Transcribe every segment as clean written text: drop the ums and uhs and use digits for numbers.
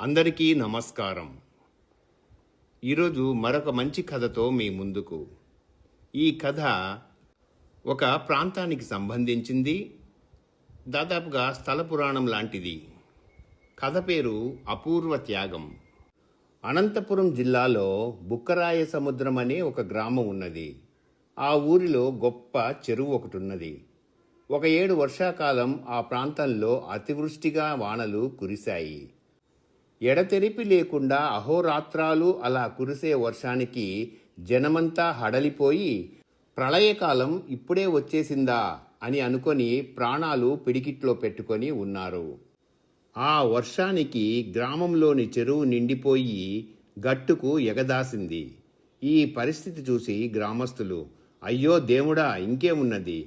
అందరికీ నమస్కారం. ఈరోజు మరొక మంచి కథతో మీ ముందుకు. ఈ కథ ఒక ప్రాంతానికి సంబంధించింది. దాదాపుగా స్థల పురాణం లాంటిది. కథ పేరు అపూర్వ త్యాగం. అనంతపురం జిల్లాలో బుక్కరాయ సముద్రం అనే ఒక గ్రామం ఉన్నది. ఆ ఊరిలో గొప్ప చెరువు ఒకటి ఉన్నది. ఒక ఏడు వర్షాకాలం ఆ ప్రాంతంలో అతివృష్టిగా వానలు కురిశాయి. ఎడతెరిపి లేకుండా అహోరాత్రాలు అలా కురిసే వర్షానికి జనమంతా హడలిపోయి ప్రళయకాలం ఇప్పుడే వచ్చేసిందా అని అనుకొని ప్రాణాలు పిడికిట్లో పెట్టుకొని ఉన్నారు. ఆ వర్షానికి గ్రామంలోని చెరువు నిండిపోయి గట్టుకు ఎగదాసింది. ఈ పరిస్థితి చూసి గ్రామస్తులు, అయ్యో దేవుడా, ఇంకేమున్నది,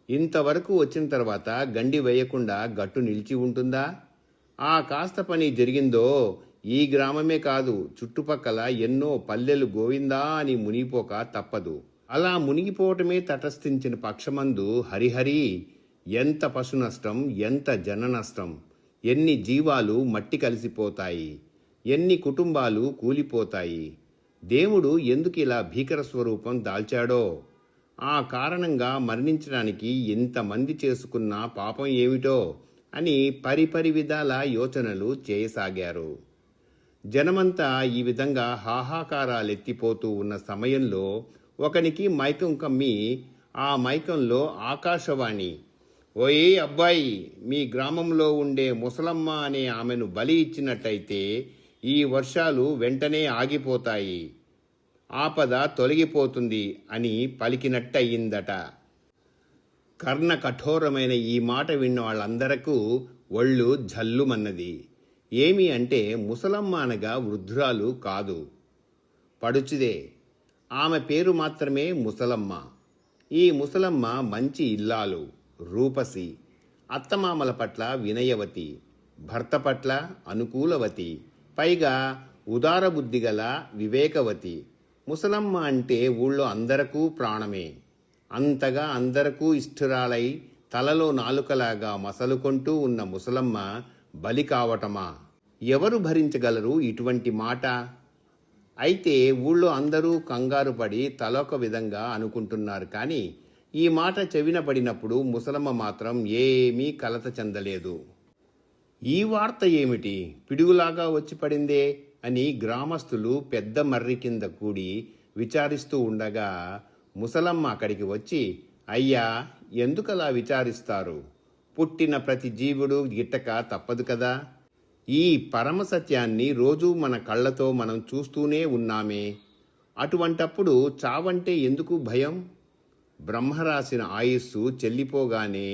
ఇంతవరకు వచ్చిన తర్వాత గండి వేయకుండా గట్టు నిలిచి ఉంటుందా? ఆ కాస్త పని జరిగిందో ఈ గ్రామమే కాదు, చుట్టుపక్కల ఎన్నో పల్లెలు గోవిందా అని మునిగిపోక తప్పదు. అలా మునిగిపోవటమే తటస్థించిన పక్షమందు హరిహరి, ఎంత పశు నష్టం, ఎంత జన నష్టం, ఎన్ని జీవాలు మట్టి కలిసిపోతాయి, ఎన్ని కుటుంబాలు కూలిపోతాయి. దేవుడు ఎందుకు ఇలా భీకర స్వరూపం దాల్చాడో, ఆ కారణంగా మరణించడానికి ఇంతమంది చేసుకున్న పాపం ఏమిటో అని పరిపరి విధాల యోచనలు చేయసాగారు. జనమంతా ఈ విధంగా హాహాకారాలెత్తిపోతూ ఉన్న సమయంలో ఒకనికి మైకం కమ్మి ఆ మైకంలో ఆకాశవాణి, ఓయే అబ్బాయి, మీ గ్రామంలో ఉండే ముసలమ్మ అనే ఆమెను బలి ఇచ్చినట్టయితే ఈ వర్షాలు వెంటనే ఆగిపోతాయి, ఆపద తొలగిపోతుంది అని పలికినట్టయిందట. కర్ణ కఠోరమైన ఈ మాట విన్న వాళ్ళందరకు ఒళ్ళు జల్లుమన్నది. ఏమి అంటే ముసలమ్మ అనగా వృద్ధురాలు కాదు, పడుచుదే. ఆమె పేరు మాత్రమే ముసలమ్మ. ఈ ముసలమ్మ మంచి ఇల్లాలు, రూపసి, అత్తమామల పట్ల వినయవతి, భర్త పట్ల అనుకూలవతి, పైగా ఉదారబుద్ధిగల వివేకవతి. ముసలమ్మ అంటే ఊళ్ళో అందరకూ ప్రాణమే. అంతగా అందరకూ ఇష్టురాలై తలలో నాలుకలాగా మసలుకొంటూ ఉన్న ముసలమ్మ బలి కావటమా? ఎవరు భరించగలరు ఇటువంటి మాట? అయితే ఊళ్ళో అందరూ కంగారు పడి తలొక విధంగా అనుకుంటున్నారు. కానీ ఈ మాట చెవిన పడినప్పుడు ముసలమ్మ మాత్రం ఏమీ కలత చెందలేదు. ఈ వార్త ఏమిటి, పిడుగులాగా వచ్చి పడిందే అని గ్రామస్తులు పెద్ద మర్రి కింద కూడి విచారిస్తూ ఉండగా ముసలమ్మ అక్కడికి వచ్చి, అయ్యా, ఎందుకలా విచారిస్తారు? పుట్టిన ప్రతి జీవుడు గిట్టక తప్పదు కదా. ఈ పరమసత్యాన్ని రోజూ మన కళ్ళతో మనం చూస్తూనే ఉన్నామే. అటువంటప్పుడు చావంటే ఎందుకు భయం? బ్రహ్మరాసిన ఆయుస్సు చెల్లిపోగానే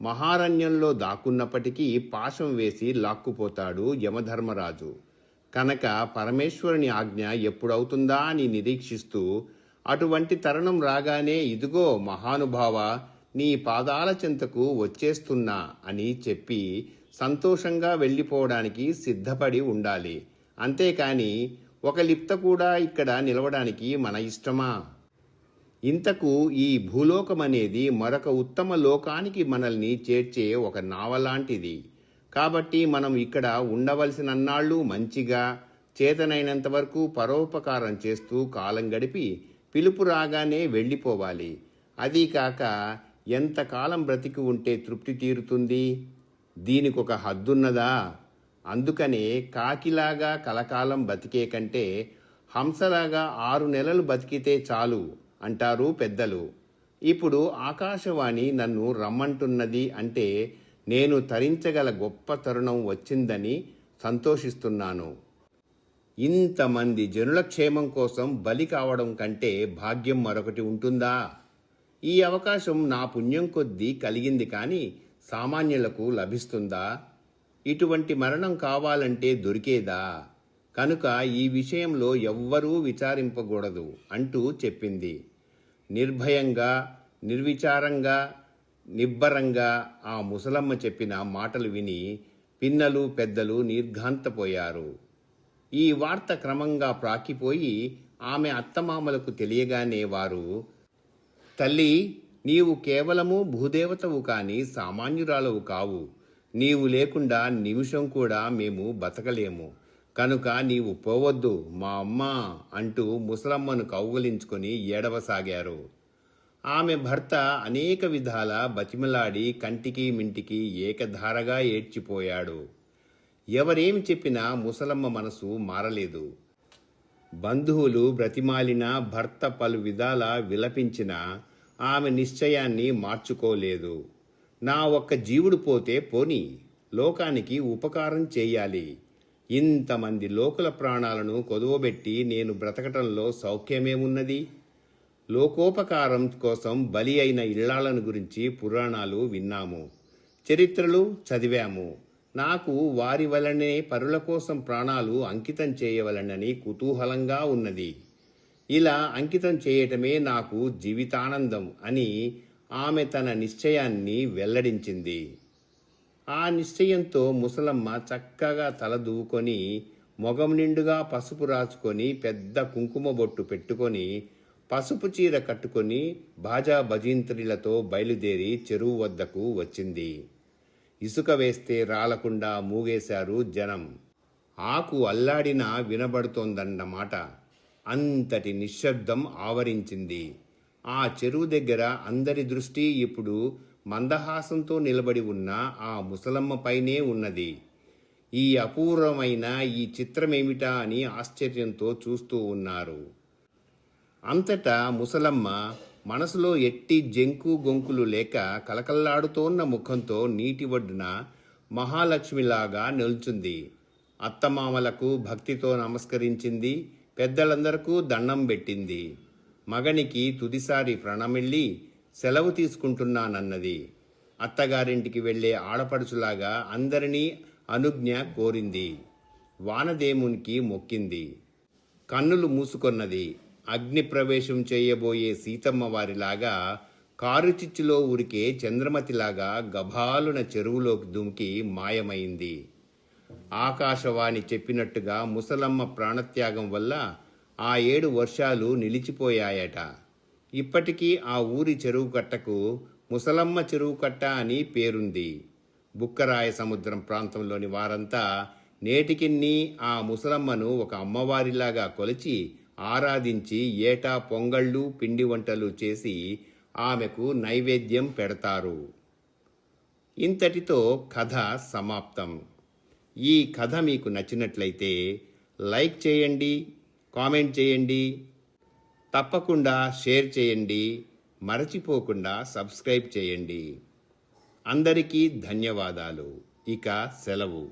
మహారణ్యంలో దాక్కున్నప్పటికీ పాశం వేసి లాక్కుపోతాడు యమధర్మరాజు. కనుక పరమేశ్వరుని ఆజ్ఞ ఎప్పుడవుతుందా అని నిరీక్షిస్తూ అటువంటి తరుణం రాగానే, ఇదిగో మహానుభావ, నీ పాదాల చెంతకు వచ్చేస్తున్నా అని చెప్పి సంతోషంగా వెళ్ళిపోవడానికి సిద్ధపడి ఉండాలి. అంతేకాని ఒక లిప్త కూడా ఇక్కడ నిలవడానికి మన ఇష్టమా? ఇంతకు ఈ భూలోకం అనేది మరొక ఉత్తమ లోకానికి మనల్ని చేర్చే ఒక నావలాంటిది. కాబట్టి మనం ఇక్కడ ఉండవలసినన్నాళ్ళు మంచిగా చేతనైనంత వరకు పరోపకారం చేస్తూ కాలం గడిపి పిలుపు రాగానే వెళ్ళిపోవాలి. అదీ కాక ఎంతకాలం బ్రతికి ఉంటే తృప్తి తీరుతుంది? దీనికొక హద్దున్నదా? అందుకనే కాకిలాగా కలకాలం బతికే కంటే హంసలాగా 6 నెలలు బతికితే చాలు అంటారు పెద్దలు. ఇప్పుడు ఆకాశవాణి నన్ను రమ్మంటున్నది అంటే నేను తరించగల గొప్ప తరుణం వచ్చిందని సంతోషిస్తున్నాను. ఇంతమంది జనుల క్షేమం కోసం బలి కావడం కంటే భాగ్యం మరొకటి ఉంటుందా? ఈ అవకాశం నా పుణ్యం కొద్దీ కలిగింది, కానీ సామాన్యులకు లభిస్తుందా? ఇటువంటి మరణం కావాలంటే దొరికేదా? కనుక ఈ విషయంలో ఎవ్వరూ విచారింపకూడదు అంటూ చెప్పింది. నిర్భయంగా, నిర్విచారంగా, నిబ్బరంగా ఆ ముసలమ్మ చెప్పిన మాటలు విని పిన్నలు పెద్దలు నిర్ఘాంతపోయారు. ఈ వార్త క్రమంగా ప్రాకిపోయి ఆమె అత్తమామలకు తెలియగానే వారు, తల్లి, నీవు కేవలము భూదేవతవు కాని సామాన్యురాలవు కావు. నీవు లేకుండా నిమిషం కూడా మేము బతకలేము. కనుక నీవు పోవద్దు మా అమ్మ అంటూ ముసలమ్మను కౌగిలించుకొని ఏడవసాగారు. ఆమె భర్త అనేక విధాల బతిమలాడి కంటికి మింటికి ఏకధారగా ఏడ్చిపోయాడు. ఎవరేమి చెప్పినా ముసలమ్మ మనసు మారలేదు. బంధువులు బ్రతిమాలినా, భర్త పలు విధాల విలపించినా ఆమె నిశ్చయాన్ని మార్చుకోలేదు. నా ఒక్క జీవుడు పోతే పోని, లోకానికి ఉపకారం చేయాలి. ఇంతమంది లోకుల ప్రాణాలను కొదువబెట్టి నేను బ్రతకటంలో సౌఖ్యమేమున్నది? లోకోపకారం కోసం బలి అయిన ఇళ్లాలను గురించి పురాణాలు విన్నాము, చరిత్రలు చదివాము. నాకు వారి వలనే పరుల కోసం ప్రాణాలు అంకితం చేయవలనని కుతూహలంగా ఉన్నది. ఇలా అంకితం చేయటమే నాకు జీవితానందం అని ఆమె తన నిశ్చయాన్ని వెల్లడించింది. ఆ నిశ్చయంతో ముసలమ్మ చక్కగా తలదూకొని, మొగం నిండుగా పసుపు రాచుకొని, పెద్ద కుంకుమ బొట్టు పెట్టుకొని, పసుపు చీర కట్టుకొని బాజా భజంత్రీలతో బయలుదేరి చెరువు వద్దకు వచ్చింది. ఇసుక వేస్తే రాలకుండా మూగేశారు జనం. ఆకు అల్లాడినా వినబడుతోందన్నమాట. అంతటి నిశ్శబ్దం ఆవరించింది. ఆ చెరువు దగ్గర అందరి దృష్టి ఇప్పుడు మందహాసంతో నిలబడి ఉన్న ఆ ముసలమ్మపైనే ఉన్నది. ఈ అపూర్వమైన ఈ చిత్రమేమిటా అని ఆశ్చర్యంతో చూస్తూ ఉన్నారు. అంతటా ముసలమ్మ మనసులో ఎట్టి జంకు గొంకులు లేక కలకల్లాడుతోన్న ముఖంతో నీటి ఒడ్డున మహాలక్ష్మిలాగా నిల్చుంది. అత్తమామలకు భక్తితో నమస్కరించింది. పెద్దలందరకు దండం పెట్టింది. మగనికి తుదిసారి ప్రణమిల్లి సెలవు తీసుకుంటున్నానన్నది. అత్తగారింటికి వెళ్లే ఆడపడుచులాగా అందరినీ అనుజ్ఞ కోరింది. వానదేవునికి మొక్కింది. కన్నులు మూసుకొన్నది. అగ్ని ప్రవేశం చేయబోయే సీతమ్మ వారిలాగా కారుచిచ్చులో ఉరికే చంద్రమతిలాగా గభాలున చెరువులోకి దుమికి మాయమైంది. ఆకాశవాణి చెప్పినట్టుగా ముసలమ్మ ప్రాణత్యాగం వల్ల ఆ 7 వర్షాలు నిలిచిపోయాయట. ఇప్పటికీ ఆ ఊరి చెరువు కట్టకు ముసలమ్మ చెరువు కట్ట అని పేరుంది. బుక్కరాయ సముద్రం ప్రాంతంలోని వారంతా నేటికిన్ని ఆ ముసలమ్మను ఒక అమ్మవారిలాగా కొలిచి ఆరాధించి ఏటా పొంగళ్ళు, పిండి వంటలు చేసి ఆమెకు నైవేద్యం పెడతారు. ఇంతటితో కథ సమాప్తం. ఈ కథ మీకు నచ్చినట్లయితే లైక్ చేయండి, కామెంట్ చేయండి, తప్పకుండా షేర్ చేయండి, మరచిపోకుండా సబ్స్క్రైబ్ చేయండి. అందరికీ ధన్యవాదాలు. ఇక సెలవు.